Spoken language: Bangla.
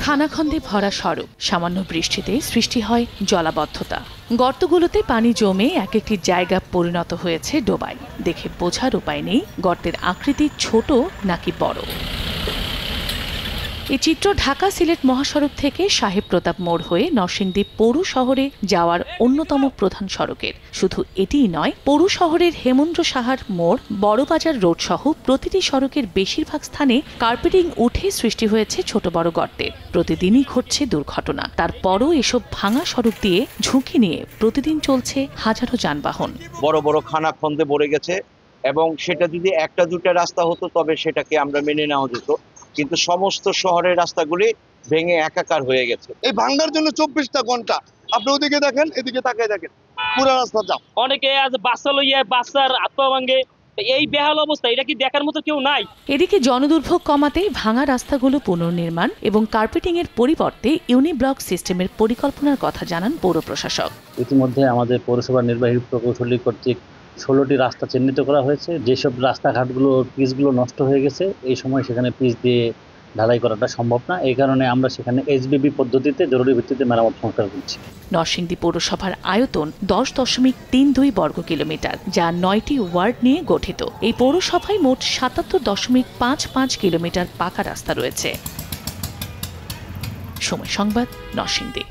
খানাখন্দে ভরা সড়ক, সামান্য বৃষ্টিতে সৃষ্টি হয় জলাবদ্ধতা। গর্তগুলোতে পানি জমে এক একটি জায়গা পরিণত হয়েছে ডোবায়। দেখে বোঝার উপায় নেই গর্তের আকৃতি ছোট নাকি বড়। এই চিত্র ঢাকা সিলেট মহাসড়ক থেকে সাহেব প্রতাপ মোড় হয়ে নরসিংদী পৌর শহরে যাওয়ার অন্যতম প্রধান সড়কের। শুধু এটিই নয়, পৌর শহরের হেমন্দ্র সাহার মোড়, বড়বাজার রোড সহ প্রতিটি সড়কের বেশিরভাগ স্থানে কার্পেটিং উঠে সৃষ্টি হয়েছে ছোট বড় গর্তের। প্রতিদিনই ঘটছে দুর্ঘটনা। তারপরও এসব ভাঙা সড়ক দিয়ে ঝুঁকি নিয়ে প্রতিদিন চলছে হাজারো যানবাহন। বড় বড় খানাখন্দে ভরে গেছে এবং সেটা যদি একটা দুটা রাস্তা হতো তবে সেটাকে আমরা মেনে নেওয়া যেত, কিন্তু সমস্ত শহরের রাস্তাগুলি ভেঙে একাকার হয়ে গেছে। এই ভাঙার জন্য 24টা ঘন্টা আপনি ওদিকে দেখেন, এদিকে তাকিয়ে দেখেন, পুরো রাস্তা জাম। অনেকে আজ বাচ্চা লইয়া বাচ্চার আত্মা ভাঙে, এই বেহাল অবস্থা, এটা কি দেখার মতো কেউ নাই। এদিকে জনদুর্ভোগ কমাতে ভাঙা রাস্তাগুলো পুনর্নির্মাণ এবং কার্পেটিং এর পরিবর্তে ইউনিব্লক সিস্টেমের পরিকল্পনার কথা জানান পৌর প্রশাসক। ইতিমধ্যে আমাদের পৌরসভার নির্বাহী প্রকৌশলী কর্তৃক 16টি রাস্তা চিহ্নিত করা হয়েছে। যেসব রাস্তাঘাটগুলো পিচগুলো নষ্ট হয়ে গেছে, এই সময় সেখানে পিচ দিয়ে ঢালাই করাটা সম্ভব না। এই কারণে আমরা সেখানে এইচবিবি পদ্ধতিতে জরুরি ভিত্তিতে মেরামত সংস্কার করছি। নরসিংদী পৌরসভার আয়তন 10.32 বর্গ কিলোমিটার, যা 9টি ওয়ার্ড নিয়ে গঠিত। এই পৌরসভায় মোট 77.55 কিলোমিটার পাকা রাস্তা রয়েছে। সময় সংবাদ, নরসিংদী।